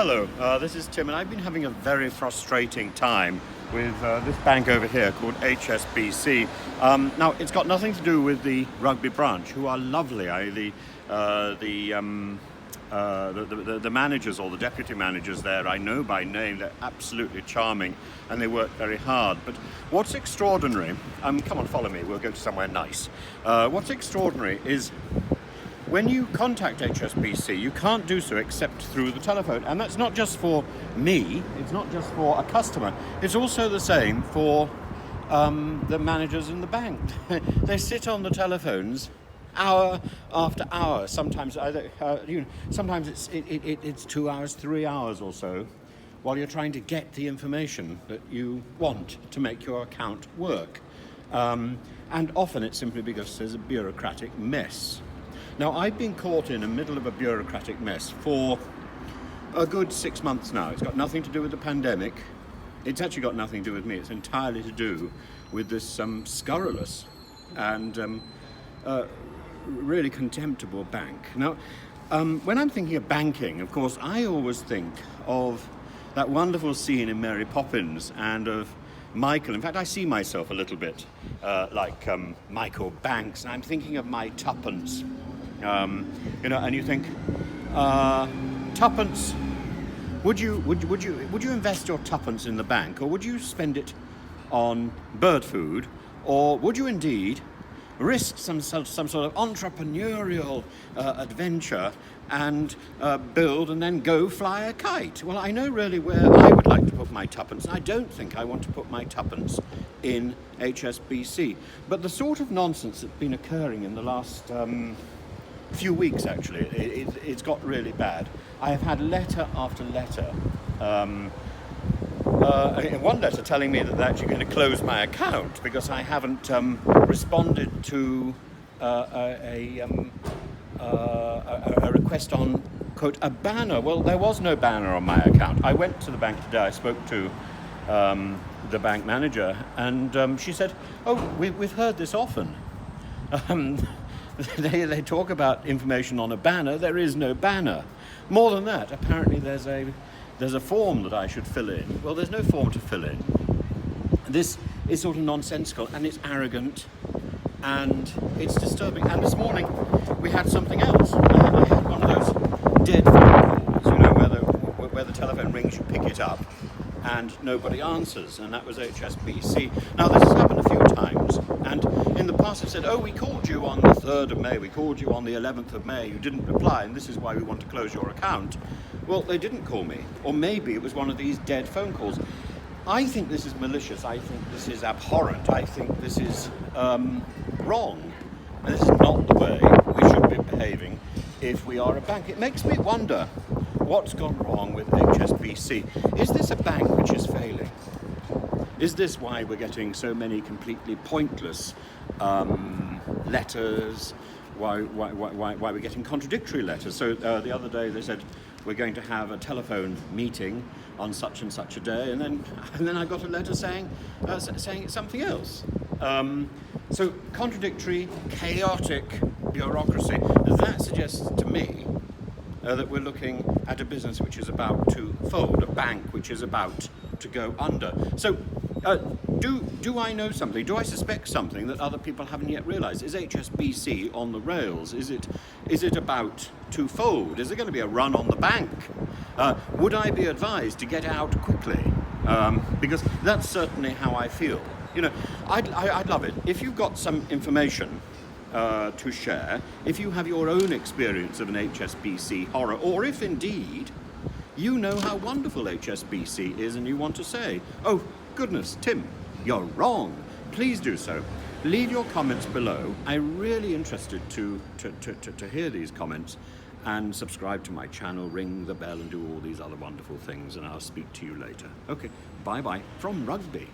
Hello, this is Tim, and I've been having a very frustrating time with this bank over here called Hsbc. Now, it's got nothing to do with the Rugby branch, who are lovely. The managers or the deputy managers there, I know by name. They're absolutely charming, and they work very hard. But what's extraordinary, come on, follow me, we'll go to somewhere nice. What's extraordinary is when you contact Hsbc, you can't do so except through the telephone. And that's not just for me, it's not just for a customer, it's also the same for the managers in the bank. They sit on the telephones hour after hour, sometimes sometimes it's 2 hours, 3 hours or so, while you're trying to get the information that you want to make your account work. And often it's simply because there's a bureaucratic mess. Now, I've been caught in the middle of a bureaucratic mess for a good 6 months now. It's got nothing to do with the pandemic. It's actually got nothing to do with me. It's entirely to do with this scurrilous and really contemptible bank. Now, when I'm thinking of banking, of course, I always think of that wonderful scene in Mary Poppins and of Michael. In fact, I see myself a little bit like Michael Banks, and I'm thinking of my tuppence. And you think, tuppence, would you invest your tuppence in the bank, or would you spend it on bird food, or would you indeed risk some sort of entrepreneurial adventure and build and then go fly a kite? Well, I know really where I would like to put my tuppence. I don't think I want to put my tuppence in Hsbc. But the sort of nonsense that's been occurring in the last few weeks, actually, it's got really bad. I have had letter after letter. One letter telling me that they're actually going to close my account because I haven't responded to a request on, quote, a banner. Well, there was no banner on my account. I went to the bank today. I spoke to the bank manager, and she said, "Oh, we've heard this often. They talk about information on a banner. There is no banner. More than that, apparently there's a form that I should fill in. Well, there's no form to fill in. This is sort of nonsensical, and it's arrogant, and it's disturbing. And this morning we had something else. I had one of those dead phone calls, where the telephone rings, you pick it up, and nobody answers, and that was Hsbc. Now, this has happened a few times, and in the past I've said, "Oh, we called you on the 3rd of May, we called you on the 11th of May, you didn't reply, and this is why we want to close your account." Well, they didn't call me, or maybe it was one of these dead phone calls. I think this is malicious, I think this is abhorrent, I think this is wrong, and this is not the way we should be behaving if we are a bank. It makes me wonder what's gone wrong with Hsbc. Is this a bank which is failing? Is this why we're getting so many completely pointless letters? Why we're getting contradictory letters? So the other day they said we're going to have a telephone meeting on such and such a day, and then I got a letter saying something else. So contradictory, chaotic bureaucracy. That suggests to me that we're looking at a business which is about to fold, a bank which is about to go under. So, do I know something? Do I suspect something that other people haven't yet realised? Is Hsbc on the rails? Is it about to fold? Is there going to be a run on the bank? Would I be advised to get out quickly? Because that's certainly how I feel. I'd love it if you've got some information to share, if you have your own experience of an Hsbc horror, or if indeed you know how wonderful Hsbc is and you want to say, "Oh, goodness, Tim, you're wrong," please do so. Leave your comments below. I'm really interested to hear these comments, and subscribe to my channel, ring the bell, and do all these other wonderful things, and I'll speak to you later. Okay, bye-bye from Rugby.